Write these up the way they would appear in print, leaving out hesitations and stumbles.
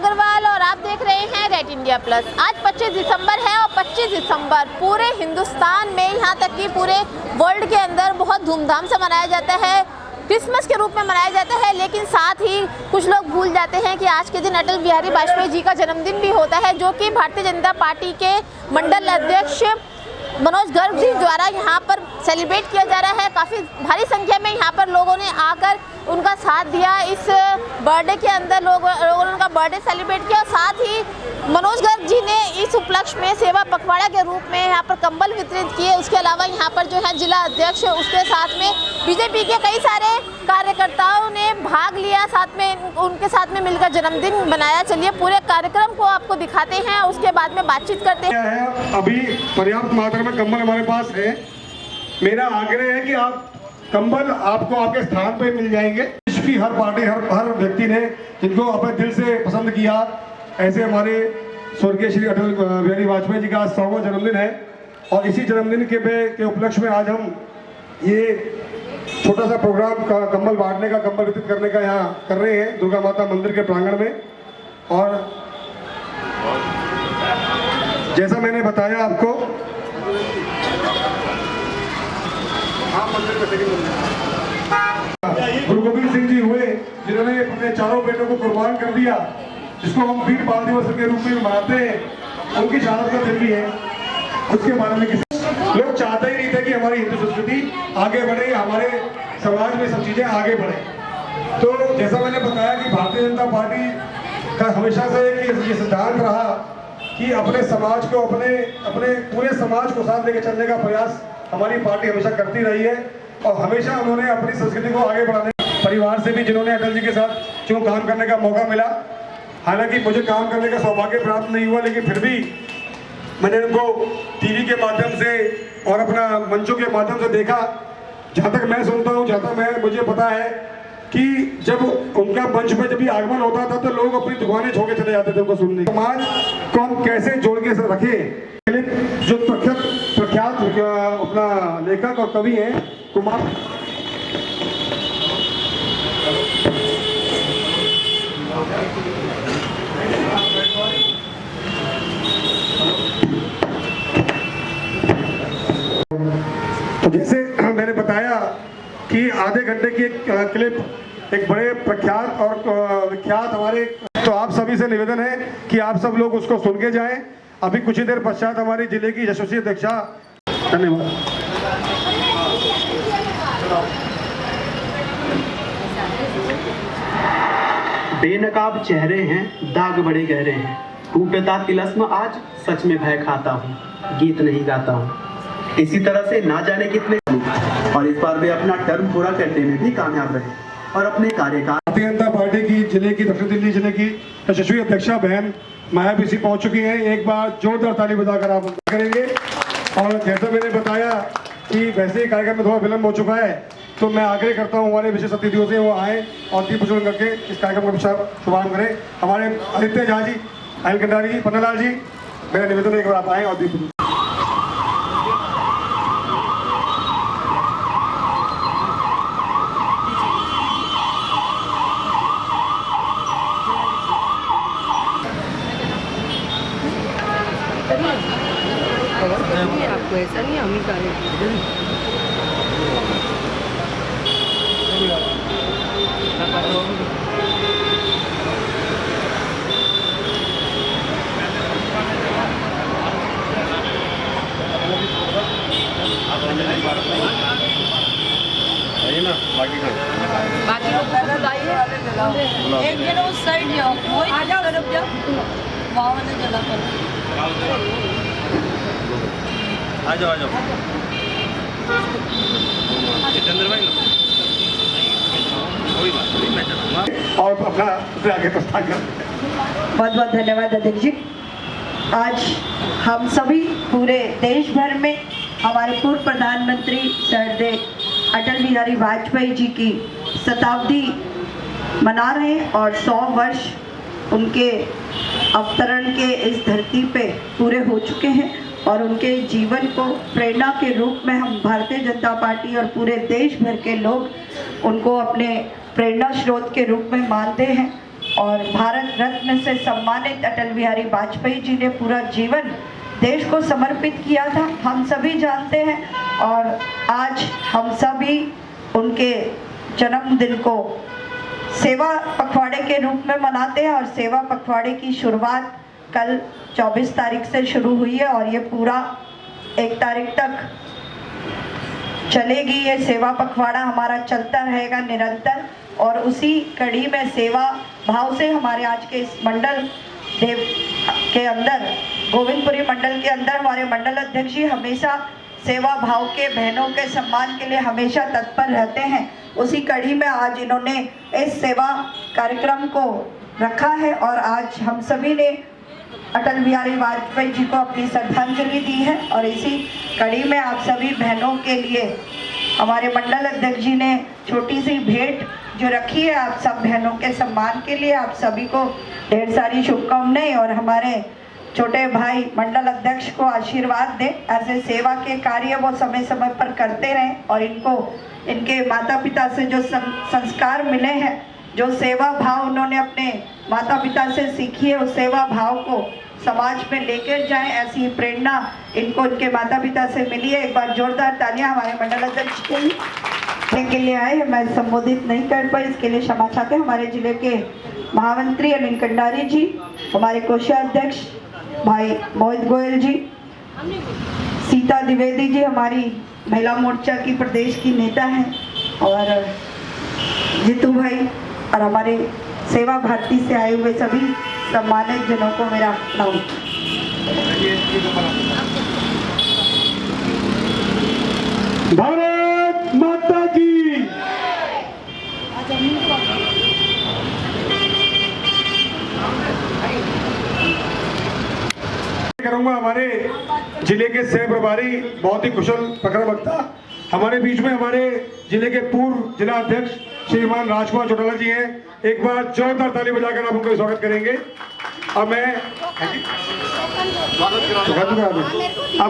अग्रवाल और आप देख रहे हैं रेड इंडिया प्लस। आज 25 दिसंबर है और 25 दिसंबर पूरे हिंदुस्तान में, यहाँ तक कि पूरे वर्ल्ड के अंदर बहुत धूमधाम से मनाया जाता है, क्रिसमस के रूप में मनाया जाता है। लेकिन साथ ही कुछ लोग भूल जाते हैं कि आज के दिन अटल बिहारी वाजपेयी जी का जन्मदिन भी होता है, जो कि भारतीय जनता पार्टी के मंडल अध्यक्ष मनोज गर्ग जी द्वारा यहाँ पर सेलिब्रेट किया जा रहा है। काफ़ी भारी संख्या में यहाँ पर लोगों ने आकर उनका साथ दिया। इस बर्थडे के अंदर लोगों ने उनका बर्थडे सेलिब्रेट किया। साथ ही मनोज गर्ग जी ने इस उपलक्ष्य में सेवा पखवाड़ा के रूप में यहाँ पर कंबल वितरित किए। उसके अलावा यहाँ पर जो है जिला अध्यक्ष, उसके साथ में बीजेपी के कई सारे कार्यकर्ताओं ने भाग लिया, साथ में उनके साथ में मिलकर जन्मदिन मनाया। चलिए पूरे कार्यक्रम को आपको दिखाते हैं, उसके बाद में बातचीत करते हैं। अभी पर्याप्त मात्रा में कंबल हमारे पास है। मेरा आग्रह है कि आप कंबल आपको आपके स्थान पे मिल जाएंगे। की हर पार्टी हर व्यक्ति ने जिनको अपने दिल से पसंद किया, ऐसे हमारे स्वर्गीय श्री अटल बिहारी वाजपेयी जी का आज 100वां जन्मदिन है और इसी जन्मदिन के उपलक्ष्य में आज हम ये छोटा सा प्रोग्राम का कंबल बांटने का, कंबल वितरित करने का यहाँ कर रहे हैं दुर्गा माता मंदिर के प्रांगण में। और जैसा मैंने बताया आपको, गुरु गोविंद सिंह जी हुए जिन्होंने अपने चारों बेटों को कुर्बान कर दिया, जिसको हम वीर बाल दिवस के रूप में मनाते हैं। उनकी शहादत का दिन भी है। उसके बारे में किसी लोग चाहते ही नहीं थे कि हमारी हिंदू संस्कृति आगे बढ़े, हमारे समाज में सब चीजें आगे बढ़े। तो जैसा मैंने बताया कि भारतीय जनता पार्टी का हमेशा से ये सिद्धांत रहा कि अपने समाज को, अपने पूरे समाज को साथ लेकर चलने का प्रयास हमारी पार्टी हमेशा करती रही है और हमेशा उन्होंने अपनी संस्कृति को आगे बढ़ाने, परिवार से भी जिन्होंने अटल जी के साथ जो काम करने का मौका मिला, हालांकि मुझे काम करने का सौभाग्य प्राप्त नहीं हुआ, लेकिन फिर भी मैंने उनको टीवी के माध्यम से और अपना मंचों के माध्यम से देखा। जहाँ तक मैं सुनता हूँ, जहाँ तक मुझे पता है कि जब उनका मंच में जब भी आगमन होता था तो लोग अपनी दुकानें छोड़ के चले जाते थे उनको सुनने। समाज को हम कैसे जोड़ के रखें, जो प्रख्यात अपना लेखक और कवि हैं कुमार, तो जैसे मैंने बताया कि आधे घंटे की एक क्लिप एक बड़े प्रख्यात और विख्यात हमारे, तो आप सभी से निवेदन है कि आप सब लोग उसको सुन के जाएं। अभी कुछ ही देर पश्चात हमारी जिले की यशस्वी अध्यक्षा, धन्यवाद। बेनकाब चेहरे हैं, दाग बड़े गहरे हैं, टूटता तिलस्म आज सच में भय खाता हूँ, गीत नहीं गाता हूँ। इसी तरह से ना जाने कितने, और इस बार वे अपना टर्म पूरा करने में भी कामयाब रहे और अपने कार्यकाल। भारतीय जनता पार्टी की जिले की, दक्षिण दिल्ली जिले की यशस्वी अध्यक्षा बहन मायावती पहुंच चुकी हैं। एक बार जोरदार ताली बजाकर आप करेंगे। और जैसा मैंने बताया कि वैसे ही कार्यक्रम में थोड़ा विलम्ब हो चुका है, तो मैं आग्रह करता हूं हमारे विशेष अतिथियों से वो आए और दीप प्रज्वलन करके इस कार्यक्रम का शुभारंभ करें। हमारे आदित्य झा जी, अनिल कंडारी जी, पन्नालाल जी, मेरा निवेदन है एक बार आप आए और दीप प्रज्वलन। आपको ऐसा नहीं, हम ही करेंगे। बाकी लोग एक जन उस साइड जाओ, वही तरफ जाओ, वहाँ वाले जला करो। आ जाओ जितेंद्र भाई, कोई बात नहीं, मैं चलूँगा और अपना आगे प्रस्थान कर। बहुत बहुत धन्यवाद अध्यक्ष जी। आज हम सभी पूरे देश भर में हमारे पूर्व प्रधानमंत्री श्रद्धेय अटल बिहारी वाजपेयी जी की शताब्दी मना रहे हैं और 100 वर्ष उनके अवतरण के इस धरती पे पूरे हो चुके हैं और उनके जीवन को प्रेरणा के रूप में हम भारतीय जनता पार्टी और पूरे देश भर के लोग उनको अपने प्रेरणा स्रोत के रूप में मानते हैं। और भारत रत्न से सम्मानित अटल बिहारी वाजपेयी जी ने पूरा जीवन देश को समर्पित किया था, हम सभी जानते हैं। और आज हम सभी उनके जन्मदिन को सेवा पखवाड़े के रूप में मनाते हैं और सेवा पखवाड़े की शुरुआत कल 24 तारीख से शुरू हुई है और ये पूरा 1 तारीख तक चलेगी। ये सेवा पखवाड़ा हमारा चलता रहेगा निरंतर और उसी कड़ी में सेवा भाव से हमारे आज के इस मंडल देव के अंदर, गोविंदपुरी मंडल के अंदर हमारे मंडल अध्यक्ष जी हमेशा सेवा भाव के, बहनों के सम्मान के लिए हमेशा तत्पर रहते हैं। उसी कड़ी में आज इन्होंने इस सेवा कार्यक्रम को रखा है और आज हम सभी ने अटल बिहारी वाजपेयी जी को अपनी श्रद्धांजलि दी है। और इसी कड़ी में आप सभी बहनों के लिए हमारे मंडल अध्यक्ष जी ने छोटी सी भेंट जो रखी है आप सब बहनों के सम्मान के लिए। आप सभी को ढेर सारी शुभकामनाएं और हमारे छोटे भाई मंडल अध्यक्ष को आशीर्वाद दें, ऐसे सेवा के कार्य वो समय समय पर करते रहें और इनको इनके माता पिता से जो संस्कार मिले हैं, जो सेवा भाव उन्होंने अपने माता पिता से सीखी है, उस सेवा भाव को समाज में लेकर जाएं, ऐसी प्रेरणा इनको इनके माता पिता से मिली है। एक बार जोरदार तालियां हमारे मंडल अध्यक्ष के लिए आए। मैं संबोधित नहीं कर पाई, इसके लिए क्षमा चाहते हैं। हमारे जिले के महामंत्री अनिल कंडारी जी, हमारे कोषाध्यक्ष भाई मोहित गोयल जी, सीता द्विवेदी जी हमारी महिला मोर्चा की प्रदेश की नेता हैं, और जीतू भाई और हमारे सेवा भारती से आए हुए सभी सम्मानित जनों को मेरा प्रणाम। भारत माता की करूंगा। हमारे जिले के सह प्रभारी, बहुत ही कुशल प्रखर वक्ता हमारे बीच में, हमारे जिले के पूर्व जिला अध्यक्ष श्रीमान राजकुमार चौटाला जी हैं। एक बार जोरदार ताली बजाकर आप उनका स्वागत करेंगे। अब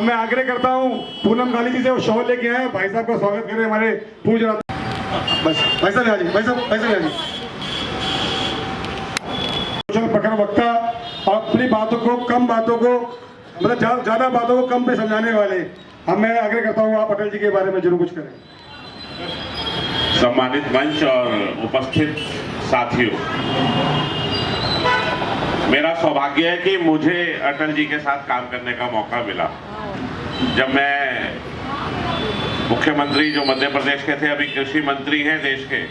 मैं आग्रह करता हूं पूनम गाली जी से वो शॉल लेके आए, भाई साहब का स्वागत करें। हमारे पूर्व बस भाई साहब कुशल प्रखर वक्ता और अपनी बातों को कम बातों को मतलब ज्यादा बातों को कम पे समझाने वाले। अब मैं आग्रह करता हूँ आप अटल जी के बारे में जरूर कुछ करें। सम्मानित मंच और उपस्थित साथियों, मेरा सौभाग्य है कि मुझे अटल जी के साथ काम करने का मौका मिला। जब मैं मुख्यमंत्री जो मध्य प्रदेश के थे, अभी कृषि मंत्री हैं देश के,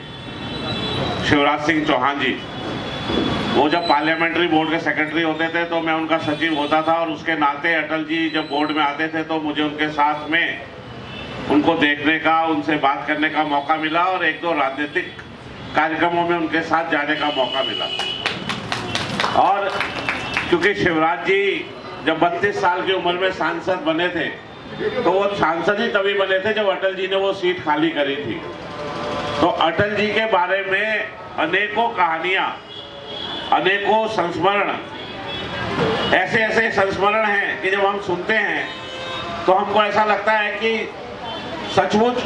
शिवराज सिंह चौहान जी, वो जब पार्लियामेंट्री बोर्ड के सेक्रेटरी होते थे तो मैं उनका सचिव होता था और उसके नाते अटल जी जब बोर्ड में आते थे तो मुझे उनके साथ में उनको देखने का, उनसे बात करने का मौका मिला और 1-2 राजनीतिक कार्यक्रमों में उनके साथ जाने का मौका मिला। और क्योंकि शिवराज जी जब 32 साल की उम्र में सांसद बने थे तो वो सांसद ही तभी बने थे जब अटल जी ने वो सीट खाली करी थी। तो अटल जी के बारे में अनेकों कहानियां, अनेकों संस्मरण, ऐसे संस्मरण हैं कि जब हम सुनते हैं तो हमको ऐसा लगता है कि सचमुच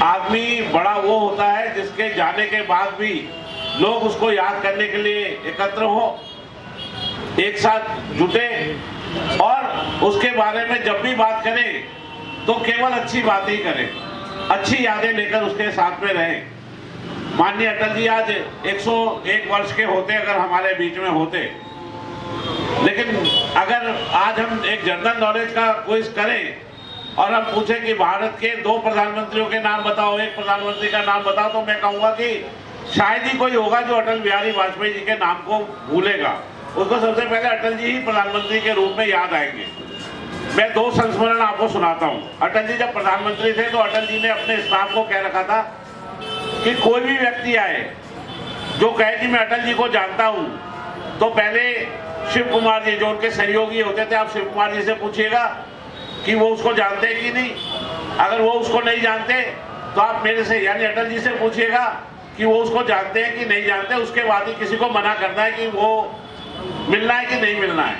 आदमी बड़ा वो होता है जिसके जाने के बाद भी लोग उसको याद करने के लिए एकत्र हो, एक साथ जुटे और उसके बारे में जब भी बात करें तो केवल अच्छी बात ही करें, अच्छी यादें लेकर उसके साथ में रहें। माननीय अटल जी आज 101 वर्ष के होते अगर हमारे बीच में होते, लेकिन अगर आज हम एक जनरल नॉलेज का क्विज करें और हम पूछें कि भारत के 2 प्रधानमंत्रियों के नाम बताओ, एक प्रधानमंत्री का नाम बताओ, तो मैं कहूँगा कि शायद ही कोई होगा जो अटल बिहारी वाजपेयी जी के नाम को भूलेगा। उसको सबसे पहले अटल जी ही प्रधानमंत्री के रूप में याद आएंगे। मैं 2 संस्मरण आपको सुनाता हूँ। अटल जी जब प्रधानमंत्री थे तो अटल जी ने अपने स्टाफ को कह रखा था कि कोई भी व्यक्ति आए जो कहे कि मैं अटल जी को जानता हूँ, तो पहले शिव कुमार जी जो उनके सहयोगी होते थे, आप शिव कुमार जी से पूछिएगा कि वो उसको जानते हैं कि नहीं। अगर वो उसको नहीं जानते तो आप मेरे से यानी अटल जी से पूछिएगा कि वो उसको जानते हैं कि नहीं जानते। उसके बाद ही किसी को मना करना है कि वो मिलना है कि नहीं मिलना है।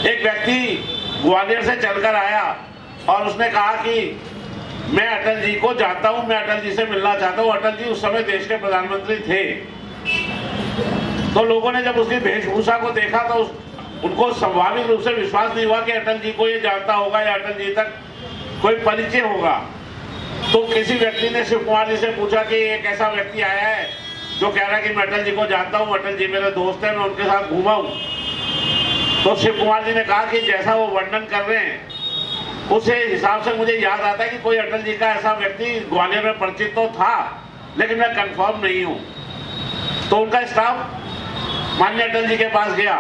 एक व्यक्ति ग्वालियर से चलकर आया और उसने कहा कि मैं अटल जी को जानता हूं, मैं अटल जी से मिलना चाहता हूं। अटल जी उस समय देश के प्रधानमंत्री थे। तो लोगों ने जब उसकी वेशभूषा को देखा तो उनको स्वाभाविक रूप से विश्वास नहीं हुआ कि अटल जी को ये जानता होगा या अटल जी तक कोई परिचय होगा। तो किसी व्यक्ति ने शिव कुमार जी से पूछा कि एक ऐसा व्यक्ति आया है जो कह रहा है कि मैं अटल जी को जानता हूँ, अटल जी मेरे दोस्त हैं, मैं उनके साथ घूमा हूँ। तो शिव कुमार जी ने कहा कि जैसा वो वर्णन कर रहे हैं उस हिसाब से मुझे याद आता है कि कोई अटल जी का ऐसा व्यक्ति ग्वालियर में परिचित तो था, लेकिन मैं कंफर्म नहीं हूँ। तो उनका स्टाफ माननीय अटल जी के पास गया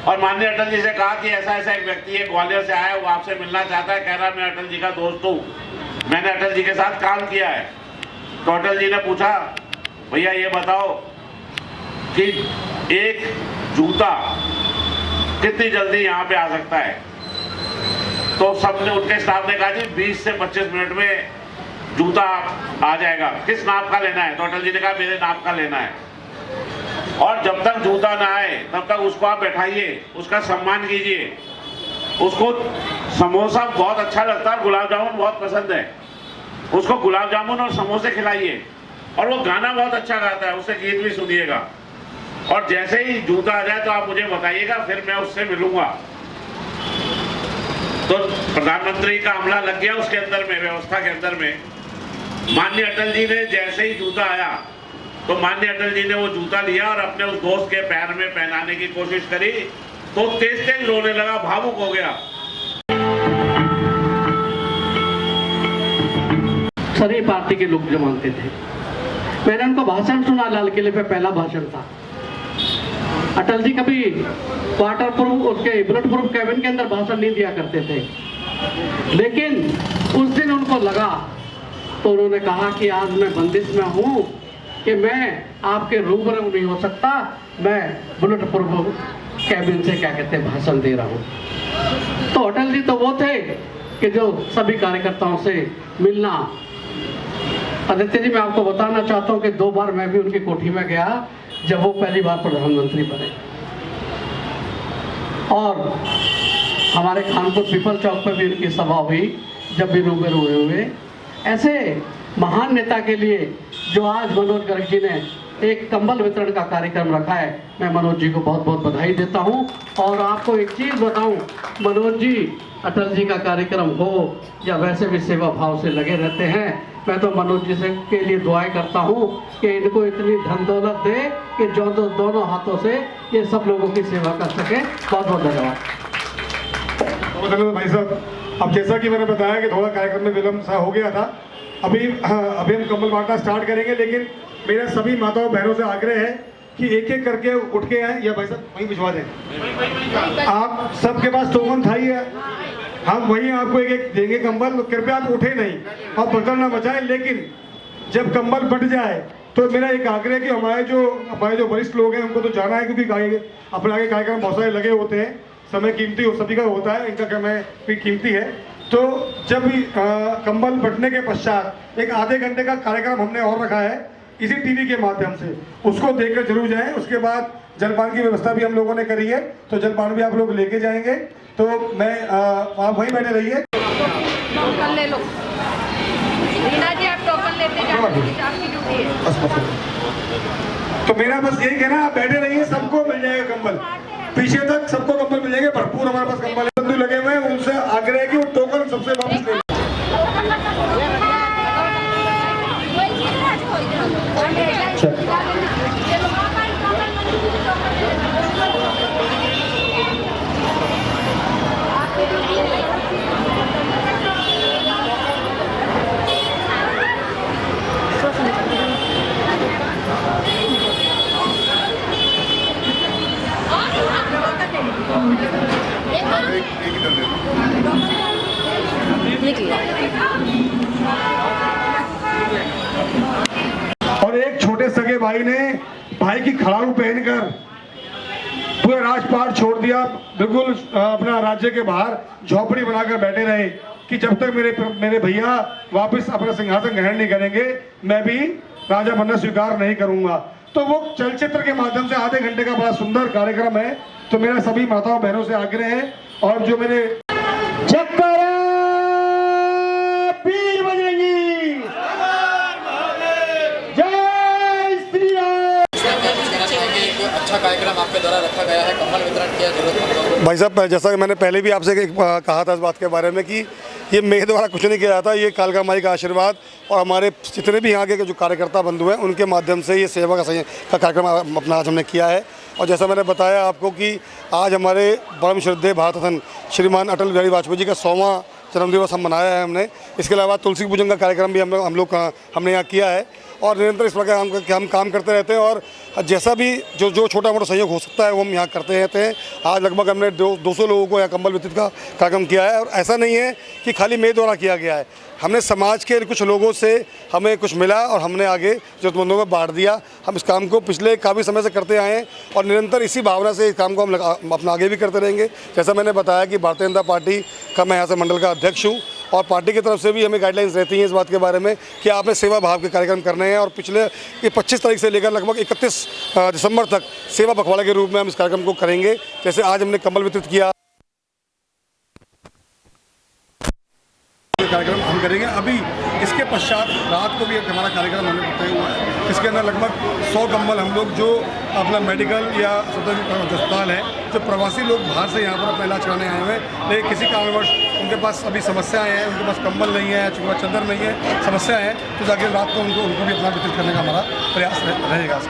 और माननीय अटल जी से कहा कि ऐसा ऐसा एक व्यक्ति है, ग्वालियर से आया, वो आपसे मिलना चाहता है, कह रहा है मैं अटल जी का दोस्त हूँ, मैंने अटल जी के साथ काम किया है। तो अटल जी ने पूछा, भैया ये बताओ कि एक जूता कितनी जल्दी यहाँ पे आ सकता है? तो सबने, उनके स्टाफ ने कहा जी 20 से 25 मिनट में जूता आ जाएगा, किस नाप का लेना है? तो अटल जी ने कहा मेरे नाप का लेना है, और जब तक जूता ना आए तब तक उसको आप बैठाइए, उसका सम्मान कीजिए, उसको समोसा बहुत अच्छा लगता है, गुलाब जामुन बहुत पसंद है, उसको गुलाब जामुन और समोसे खिलाइए, और वो गाना बहुत अच्छा गाता है, उससे गीत भी सुनिएगा, और जैसे ही जूता आ जाए तो आप मुझे बताइएगा, फिर मैं उससे मिलूंगा। तो प्रधानमंत्री का अमला लग गया उसके अंदर में, व्यवस्था के अंदर में। माननीय अटल जी ने जैसे ही जूता आया तो माननीय अटल जी ने वो जूता लिया और अपने उस दोस्त के पैर में पहनाने की कोशिश करी, तो तेज तेज रोने लगा, भावुक हो गया। सभी पार्टी के लोग जो मानते थे, मैंने उनको भाषण सुना, लाल किले पे पहला भाषण था। अटल जी कभी वाटर प्रूफ, उसके बुलेट प्रूफ कैबिन के अंदर भाषण नहीं दिया करते थे, लेकिन उस दिन उनको लगा तो उन्होंने कहा कि आज मैं बंदिश में हूँ कि मैं आपके रूबरू नहीं हो सकता, मैं बुलेट प्रूफ कैबिन से क्या कहते हैं भाषण दे रहा हूँ। तो अटल जी तो वो थे कि जो सभी कार्यकर्ताओं से मिलना। आदित्य जी, मैं आपको बताना चाहता हूँ कि 2 बार मैं भी उनकी कोठी में गया जब वो पहली बार प्रधानमंत्री बने, और हमारे खानपुर पीपल चौक पर भी उनकी सभा हुई जब भी रूबरू हुए। ऐसे महान नेता के लिए जो आज मनोज गर्ग जी ने एक कंबल वितरण का कार्यक्रम रखा है, मैं मनोज जी को बहुत बहुत बधाई देता हूं। और आपको एक चीज़ बताऊं, मनोज जी अटल जी का कार्यक्रम हो या वैसे भी सेवा भाव से लगे रहते हैं। मैं तो मनोज जी से के लिए दुआएं करता हूं कि इनको इतनी धन दौलत दे कि जो दोनों हाथों से ये सब लोगों की सेवा कर सके। बहुत बहुत धन्यवाद। भाई साहब, अब जैसा कि मैंने बताया कि थोड़ा कार्यक्रम में विलम्ब सा हो गया था, अभी हम कंबल बांटना स्टार्ट करेंगे, लेकिन मेरा सभी माताओं बहनों से आग्रह है कि एक एक करके उठ के आए, या भाई साहब वहीं भिजवा दें। आप सबके पास टोकन था ही है, हम वहीं आपको एक एक देंगे कंबल, तो कृपया आप उठे नहीं और बर्तन ना बचाएं। लेकिन जब कंबल बट जाए तो मेरा एक आग्रह है कि हमारे जो वरिष्ठ लोग हैं उनको तो जाना है, क्योंकि अपने आगे कार्यक्रम बहुत सारे लगे होते हैं, समय कीमती हो सभी का होता है, इनका समय भी कीमती है। तो जब कंबल बटने के पश्चात एक आधे घंटे का कार्यक्रम हमने और रखा है इसी टीवी के माध्यम से, उसको देखकर जरूर जाएं। उसके बाद जलपान की व्यवस्था भी हम लोगों ने करी है, तो जलपान भी आप लोग लेके जाएंगे। तो मैं आप वहीं बैठे रहिए। टोकन ले लो रीना जी, आप टोकन लेते जाइए, आपकी ड्यूटी है। तो मेरा बस यही कहना, आप बैठे रहिए, सबको मिल जाएगा कंबल, पीछे तक सबको कंबल मिल जाएंगे, भरपूर हमारे पास कंबल बंधु लगे हुए हैं। उनसे आग्रह है कि वो टोकन सबसे वापस ले। और एक छोटे सगे भाई ने भाई की खड़ाऊ पहनकर पूरे राजपाट छोड़ दिया, बिल्कुल अपना राज्य के बाहर झोपड़ी बनाकर बैठे रहे कि जब तक मेरे भैया वापस अपना सिंहासन ग्रहण नहीं करेंगे मैं भी राजा बनना स्वीकार नहीं करूंगा। तो वो चलचित्र के माध्यम से आधे घंटे का बड़ा सुंदर कार्यक्रम है। तो मेरा सभी माताओं बहनों से आग्रह है, और जो मेरे पीर बजरंगी, जय श्री राम। अच्छा कार्यक्रम आपके द्वारा रखा गया है, कंबल वितरण किया जरूरतमंदों को। भाई साहब, जैसा कि मैंने पहले भी आपसे कहा था इस बात के बारे में कि ये मेरे द्वारा कुछ नहीं किया जाता, ये कालका माई का आशीर्वाद और हमारे जितने भी यहाँ के जो कार्यकर्ता बंधु हैं उनके माध्यम से ये सेवा का कार्यक्रम अपना आज हमने किया है। और जैसा मैंने बताया आपको कि आज हमारे परम श्रद्धेय भारत रत्न श्रीमान अटल बिहारी वाजपेयी जी का 100वां जन्मदिवस हम मनाया है हमने। इसके अलावा तुलसी पूजन का कार्यक्रम भी हमने यहाँ किया है और निरंतर इस प्रकार हम काम करते रहते हैं और जैसा भी जो छोटा मोटा सहयोग हो सकता है वो हम यहाँ करते रहते हैं। आज लगभग हमने 200 लोगों को यहाँ कंबल वितरित का कार्यक्रम किया है और ऐसा नहीं है कि खाली मेरे द्वारा किया गया है, हमने समाज के कुछ लोगों से हमें कुछ मिला और हमने आगे जरूरतमंदों में बांट दिया। हम इस काम को पिछले काफ़ी समय से करते आए हैं और निरंतर इसी भावना से इस काम को हम अपना आगे भी करते रहेंगे। जैसा मैंने बताया कि भारतीय जनता पार्टी का मैं यहाँ से मंडल का अध्यक्ष हूँ और पार्टी की तरफ से भी हमें गाइडलाइंस रहती हैं इस बात के बारे में कि आपने सेवा भाव के कार्यक्रम करने हैं और पिछले 25 तारीख से लेकर लगभग 31 दिसंबर तक सेवा पखवाड़ा के रूप में हम इस कार्यक्रम को करेंगे। जैसे आज हमने कंबल वितरित किया, कार्यक्रम हम करेंगे। अभी इसके पश्चात रात को भी एक हमारा कार्यक्रम हमने तय हुआ है, इसके अंदर लगभग 100 कंबल हम लोग जो अपना मेडिकल या स्वतंत्र अस्पताल है, जो प्रवासी लोग बाहर से यहाँ पर अपना इलाज कराने आए हुए हैं लेकिन किसी कारणवश उनके पास अभी समस्याएं हैं, उनके पास कंबल नहीं है, चूँकि चादर नहीं है, समस्या है, तो जाके रात को उनको भी अपना वितरित करने का हमारा प्रयास रहेगा।